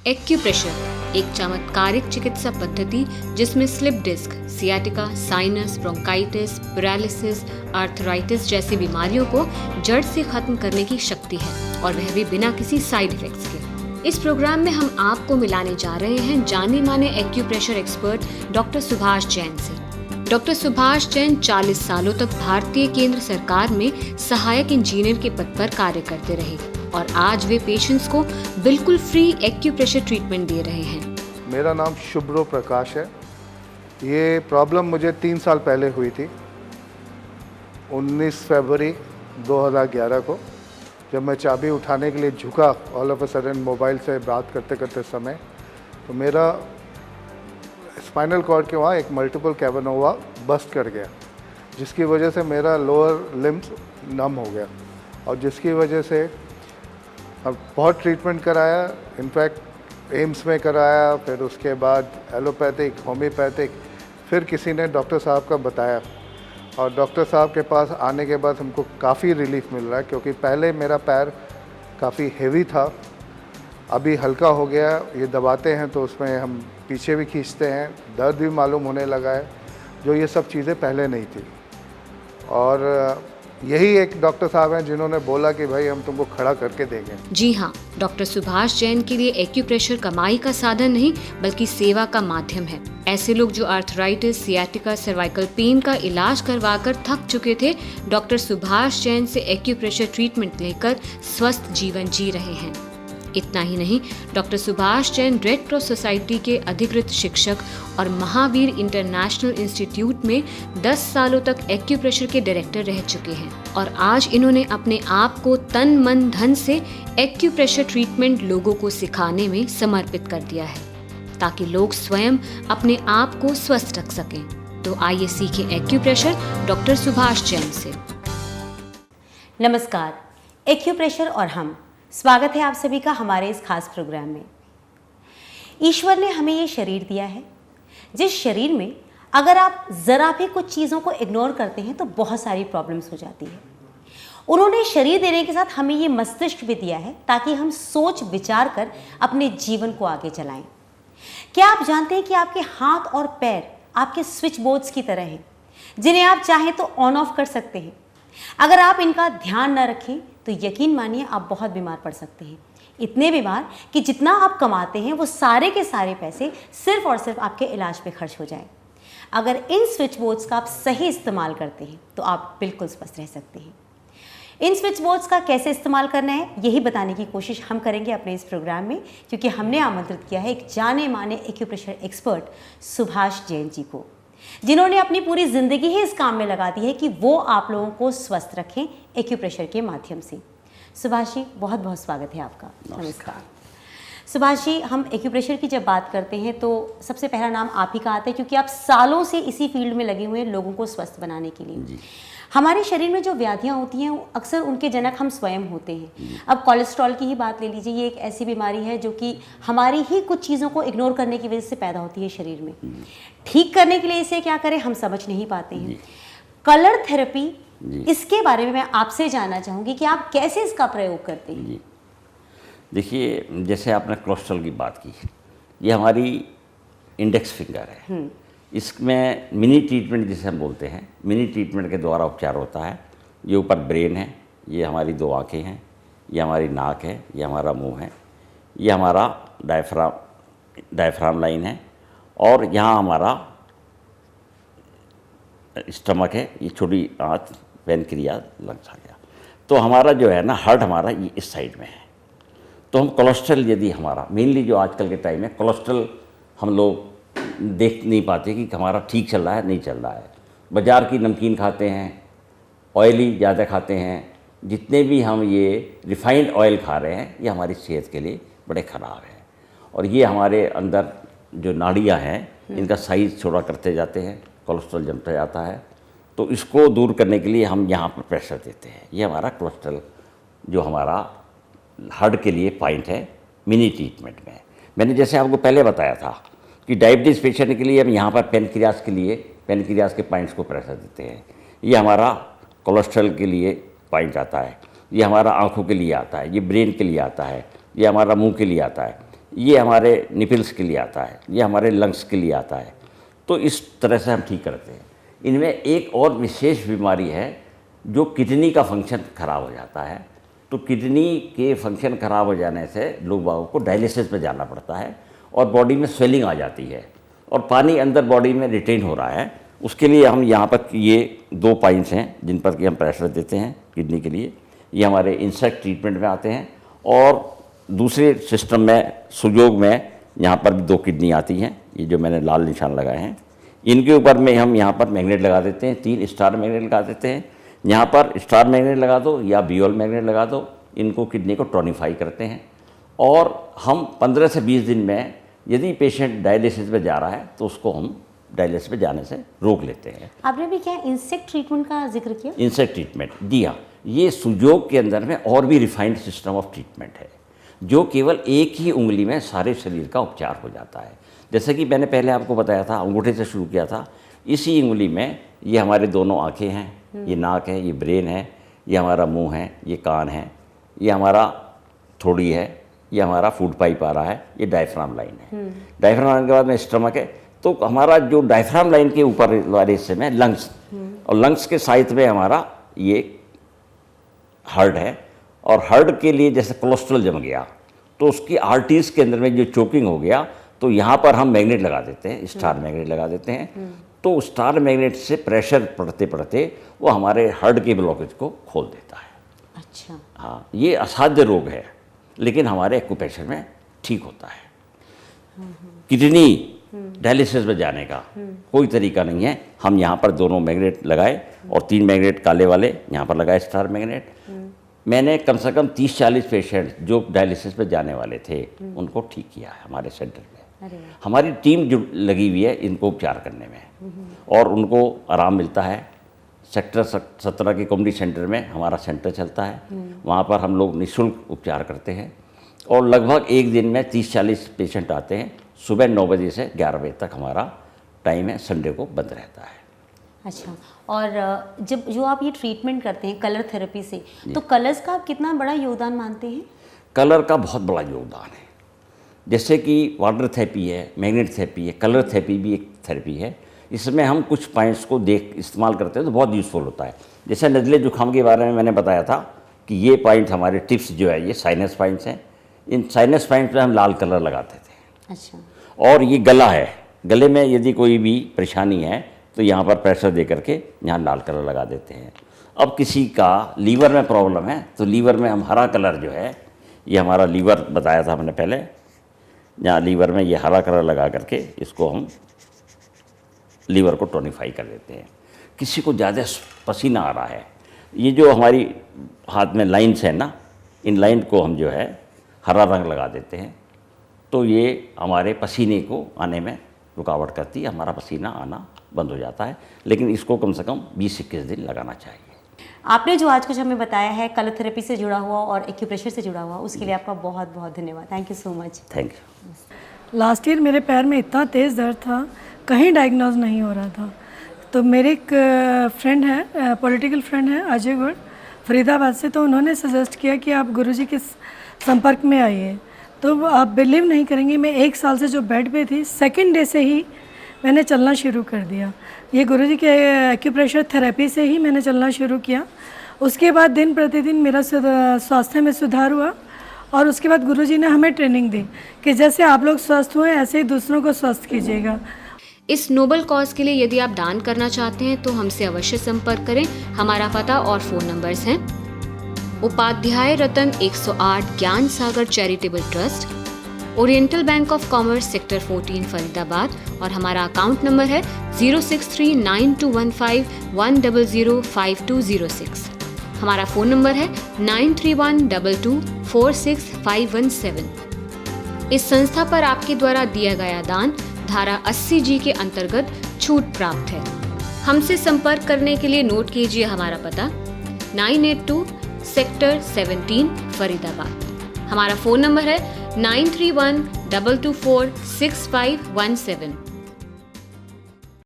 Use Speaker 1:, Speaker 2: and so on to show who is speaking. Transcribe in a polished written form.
Speaker 1: Acupressure एक चमत्कारिक चिकित्सा पद्धति जिसमें slip disc, sciatica, sinus, bronchitis, paralysis, arthritis जैसी बीमारियों को जड़ से खत्म करने की शक्ति है और वह भी बिना किसी साइड इफेक्ट्स के। इस प्रोग्राम में हम आपको मिलाने जा रहे हैं जाने माने acupressure expert doctor Subhash Jain से। डॉक्टर सुभाष जैन 40 सालों तक भारतीय केंद्र सरकार में सहायक इंजीनियर के पद पर कार्य करते रहे और आज वे पेशेंट्स को बिल्कुल फ्री एक्यूप्रेशर ट्रीटमेंट दे रहे हैं।
Speaker 2: मेरा नाम शुभ्रो प्रकाश है। ये प्रॉब्लम मुझे 3 साल पहले हुई थी, 19 फरवरी 2011 को, जब मैं चाबी उठाने के लिए झुका all of a sudden mobile से बात करते करते समय, तो मेरा स्पाइनल कॉर्ड के वहाँ एक मल्टीपल कैवर्नोवा बस्ट कर गया, जिसकी वजह से मेरा लोअर लिम्स नम हो गया और जिसकी वजह से अब बहुत ट्रीटमेंट कराया, इनफैक्ट एम्स में कराया, फिर उसके बाद एलोपैथिक, होम्योपैथिक, फिर किसी ने डॉक्टर साहब का बताया और डॉक्टर साहब के पास आने के बाद हमको काफ़ी रिलीफ मिल रहा है, क्योंकि पहले मेरा पैर काफ़ी हेवी था, अभी हल्का हो गया। ये दबाते हैं तो उसमें हम पीछे भी खींचते हैं, दर्द भी मालूम होने लगा है, जो ये सब चीज़ें पहले नहीं थी। और यही एक डॉक्टर साहब हैं जिन्होंने बोला कि भाई हम तुमको खड़ा करके देंगे।
Speaker 1: जी हाँ, डॉक्टर सुभाष जैन के लिए एक्यूप्रेशर कमाई का साधन नहीं बल्कि सेवा का माध्यम है। ऐसे लोग जो आर्थराइटिस, सियाटिका, सर्वाइकल पेन का इलाज करवाकर थक चुके थे, डॉक्टर सुभाष जैन से एक्यूप्रेशर ट्रीटमेंट लेकर स्वस्थ जीवन जी रहे हैं। इतना ही नहीं, doctor Subhash Jain red cross society के अधिकृत शिक्षक और महावीर इंटरनेशनल इंस्टीट्यूट में 10 सालों तक एक्यूप्रेशर के डायरेक्टर रह चुके हैं और आज इन्होंने अपने आप को तन मन धन से एक्यूप्रेशर ट्रीटमेंट लोगों को सिखाने में समर्पित कर दिया है, ताकि लोग स्वयं अपने आप को स्वस्थ रख सकें। तो आइए सीखें एक्यूप्रेशर डॉक्टर सुभाष जैन से।
Speaker 3: नमस्कार, एक्यूप्रेशर और हम स्वागत है आप सभी का हमारे इस खास प्रोग्राम में। ईश्वर ने हमें ये शरीर दिया है, जिस शरीर में अगर आप ज़रा भी कुछ चीज़ों को इग्नोर करते हैं तो बहुत सारी प्रॉब्लम्स हो जाती है। उन्होंने शरीर देने के साथ हमें ये मस्तिष्क भी दिया है ताकि हम सोच विचार कर अपने जीवन को आगे चलाएं। क्या आप जानते हैं कि आपके हाथ और पैर आपके स्विच बोर्ड्स की तरह हैं, जिन्हें आप चाहें तो ऑन ऑफ कर सकते हैं। अगर आप इनका ध्यान न रखें तो यकीन मानिए आप बहुत बीमार पड़ सकते हैं, इतने बीमार कि जितना आप कमाते हैं वो सारे के सारे पैसे सिर्फ और सिर्फ आपके इलाज पे खर्च हो जाए। अगर इन स्विच बोर्ड्स का आप सही इस्तेमाल करते हैं तो आप बिल्कुल स्वस्थ रह सकते हैं। इन स्विच बोर्ड्स का कैसे इस्तेमाल करना है यही बताने की कोशिश हम करेंगे अपने इस प्रोग्राम में, क्योंकि हमने आमंत्रित किया है एक जाने माने एक्यूप्रेशर एक्सपर्ट सुभाष जैन जी को, जिन्होंने अपनी पूरी ज़िंदगी ही इस काम में लगा दी है कि वो आप लोगों को स्वस्थ रखें एक्यूप्रेशर के माध्यम से। सुभाष जी, बहुत बहुत स्वागत है आपका। नमस्कार सुभाष जी, हम एक्यूप्रेशर की जब बात करते हैं तो सबसे पहला नाम आप ही का आता है, क्योंकि आप सालों से इसी फील्ड में लगे हुए हैं लोगों को स्वस्थ बनाने के लिए। हमारे शरीर में जो व्याधियाँ होती हैं अक्सर उनके जनक हम स्वयं होते हैं। अब कोलेस्ट्रॉल की ही बात ले लीजिए, ये एक ऐसी बीमारी है जो कि हमारी ही कुछ चीज़ों को इग्नोर करने की वजह से पैदा होती है शरीर में। ठीक करने के लिए इसे क्या करें हम समझ नहीं पाते हैं। कलर थेरेपी, इसके बारे में मैं आपसे जानना चाहूँगी कि आप कैसे इसका प्रयोग करते हैं।
Speaker 4: देखिए, जैसे आपने कोलेस्ट्रॉल की बात की, ये हमारी इंडेक्स फिंगर है। इसमें मिनी ट्रीटमेंट जिसे हम बोलते हैं, मिनी ट्रीटमेंट के द्वारा उपचार होता है। ये ऊपर ब्रेन है, ये हमारी 2 आँखें हैं, ये हमारी नाक है, ये हमारा मुंह है, ये हमारा डायफ्राम लाइन है और यहाँ हमारा स्टमक है, ये छोटी आँत पैनक्रियाज लग गया। तो हमारा जो है ना हार्ट हमारा ये इस साइड में है। तो हम कोलेस्ट्रॉल यदि हमारा मेनली जो आजकल के टाइम में कोलेस्ट्रॉल हम लोग देख नहीं पाते कि हमारा ठीक चल रहा है नहीं चल रहा है। बाज़ार की नमकीन खाते हैं, ऑयली ज़्यादा खाते हैं, जितने भी हम ये रिफाइंड ऑयल खा रहे हैं ये हमारी सेहत के लिए बड़े ख़राब हैं और ये हमारे अंदर जो नाड़ियाँ हैं इनका साइज़ छोटा करते जाते हैं, कोलेस्ट्रॉल जमता जाता है। तो इसको दूर करने के लिए हम यहाँ पर प्रेशर देते हैं। ये हमारा कोलेस्ट्रॉल जो हमारा हार्ट के लिए पॉइंट है मिनी ट्रीटमेंट में। मैंने जैसे आपको पहले बताया था कि डायबिटीज़ पेशेंट के लिए हम यहाँ पर पेनक्रियाज के लिए पेनक्रियाज के पॉइंट्स को प्रेशर देते हैं। ये हमारा कोलेस्ट्रॉल के लिए पॉइंट आता है, ये हमारा आँखों के लिए आता है, ये ब्रेन के लिए आता है, ये हमारा मुंह के लिए आता है। ये हमारे निपल्स के लिए आता है, ये हमारे लंग्स के लिए आता है। तो इस तरह से हम ठीक करते हैं। इनमें एक और विशेष बीमारी है जो किडनी का फंक्शन खराब हो जाता है। तो किडनी के फंक्शन खराब हो जाने से लोग बागों को डायलिसिस पे जाना पड़ता है और बॉडी में स्वेलिंग आ जाती है और पानी अंदर बॉडी में रिटेन हो रहा है। उसके लिए हम यहाँ पर ये 2 पाइंट्स हैं जिन पर कि हम प्रेशर देते हैं किडनी के लिए। ये हमारे इंसेक्ट ट्रीटमेंट में आते हैं और दूसरे सिस्टम में सुजोग में यहाँ पर भी 2 किडनी आती हैं। ये जो मैंने लाल निशान लगाए हैं इनके ऊपर में हम यहाँ पर मैग्नेट लगा देते हैं, 3 स्टार मैग्नेट लगा देते हैं। यहाँ पर स्टार मैग्नेट लगा दो या बियोल मैग्नेट लगा दो, इनको किडनी को टोनिफाई करते हैं। और हम 15 से 20 दिन में यदि पेशेंट डायलिसिस पे जा रहा है तो उसको हम डायलिसिस पे जाने से रोक लेते हैं।
Speaker 3: आपने भी क्या इंसेक्ट ट्रीटमेंट का जिक्र किया?
Speaker 4: इंसेक्ट ट्रीटमेंट, जी हाँ, ये सुजोग के अंदर में और भी रिफाइंड सिस्टम ऑफ ट्रीटमेंट है जो केवल एक ही उंगली में सारे शरीर का उपचार हो जाता है। जैसे कि मैंने पहले आपको बताया था, अंगूठे से शुरू किया था। इसी उंगली में ये हमारे दोनों आँखें हैं, ये नाक है, ये ब्रेन है, ये हमारा मुंह है, ये कान है, ये हमारा थोड़ी है, ये हमारा फूड पाइप आ रहा है, ये डायफ्राम लाइन है। डायफ्राम लाइन के बाद में स्टमक है। तो हमारा जो डायफ्राम लाइन के ऊपर वाले हिस्से में लंग्स, और लंग्स के साइड में हमारा ये हार्ट है। और हार्ट के लिए जैसे कोलेस्ट्रॉल जम गया तो उसकी आर्टरीज के अंदर में जो चोकिंग हो गया तो यहाँ पर हम मैग्नेट लगा देते हैं, स्टार मैग्नेट लगा देते हैं। तो स्टार मैग्नेट से प्रेशर पड़ते पड़ते वो हमारे हार्ट के ब्लॉकेज को खोल देता है।
Speaker 3: अच्छा,
Speaker 4: हाँ, ये असाध्य रोग है लेकिन हमारे एक्यूप्रेशर में ठीक होता है। किडनी डायलिसिस में जाने का कोई तरीका नहीं है। हम यहाँ पर दोनों मैग्नेट लगाए और 3 मैग्नेट काले वाले यहाँ पर लगाए, स्टार मैग्नेट। मैंने कम से कम 30-40 पेशेंट जो डायलिसिस पे जाने वाले थे उनको ठीक किया है हमारे सेंटर में। हमारी टीम जो लगी हुई है इनको उपचार करने में और उनको आराम मिलता है। सेक्टर 17 के कम्युनिटी सेंटर में हमारा सेंटर चलता है, वहाँ पर हम लोग निःशुल्क उपचार करते हैं और लगभग एक दिन में 30-40 पेशेंट आते हैं। सुबह 9 बजे से 11 बजे तक हमारा टाइम है, संडे को बंद रहता है।
Speaker 3: अच्छा, और जब जो आप ये ट्रीटमेंट करते हैं कलर थेरेपी से, तो कलर्स का आप कितना बड़ा योगदान मानते हैं?
Speaker 4: कलर का बहुत बड़ा योगदान है। जैसे कि वाटर थेरेपी है, मैग्नेट थेरेपी है, कलर थेरेपी भी एक थेरेपी है। इसमें हम कुछ पॉइंट्स को देख इस्तेमाल करते हैं तो बहुत यूज़फुल होता है। जैसे नज़ले जुकाम के बारे में मैंने बताया था कि ये पॉइंट हमारे टिप्स जो है ये साइनस पॉइंट्स हैं। इन साइनस पॉइंट पे हम लाल कलर लगाते थे।
Speaker 3: अच्छा,
Speaker 4: और ये गला है, गले में यदि कोई भी परेशानी है तो यहाँ पर प्रेशर दे करके यहाँ लाल कलर लगा देते हैं। अब किसी का लीवर में प्रॉब्लम है तो लीवर में हम हरा कलर जो है, ये हमारा लीवर बताया था हमने पहले, यहाँ लीवर में ये हरा कलर लगा करके इसको हम लीवर को टोनिफाई कर देते हैं। किसी को ज़्यादा पसीना आ रहा है, ये जो हमारी हाथ में लाइन्स हैं ना, इन लाइन को हम जो है हरा रंग लगा देते हैं तो ये हमारे पसीने को आने में रुकावट करती है, हमारा पसीना आना बंद हो जाता है। लेकिन इसको कम से कम 20-21 दिन लगाना चाहिए।
Speaker 3: आपने जो आज कुछ हमें बताया है कलर थेरेपी से जुड़ा हुआ और एक्यूप्रेशर से जुड़ा हुआ, उसके लिए आपका बहुत बहुत धन्यवाद। Thank you so much.
Speaker 4: Thank you.
Speaker 5: Last year मेरे पैर में इतना तेज़ दर्द था, कहीं डायग्नोज नहीं हो रहा था। तो मेरे एक फ्रेंड है, पॉलिटिकल फ्रेंड है अजय गौड़, फरीदाबाद से, तो उन्होंने सजेस्ट किया कि आप गुरुजी के संपर्क में आइए। तो आप बिलीव नहीं करेंगे, मैं 1 साल से जो बेड पे थी, सेकंड डे से ही मैंने चलना शुरू कर दिया। ये गुरुजी के एक्यूप्रेशर थेरेपी से ही मैंने चलना शुरू किया। उसके बाद दिन प्रतिदिन मेरा स्वास्थ्य में सुधार हुआ और उसके बाद गुरुजी ने हमें ट्रेनिंग दी कि जैसे आप लोग स्वस्थ हुए ऐसे ही दूसरों को स्वस्थ कीजिएगा।
Speaker 1: इस नोबल कॉज के लिए यदि आप दान करना चाहते हैं तो हमसे अवश्य संपर्क करें। हमारा पता और फ़ोन नंबर्स हैं: Upadhyay Ratan 108 Gyan Sagar charitable trust, Oriental Bank of Commerce, sector 14 Faridabad, और हमारा अकाउंट नंबर है 06392151005206। हमारा फ़ोन नंबर है 9312246517। इस संस्था पर आपके द्वारा दिया गया दान धारा 80G के अंतर्गत छूट प्राप्त है। हमसे संपर्क करने के लिए नोट कीजिए हमारा पता 982 सेक्टर 17 फरीदाबाद। हमारा फ़ोन नंबर है 9312246517।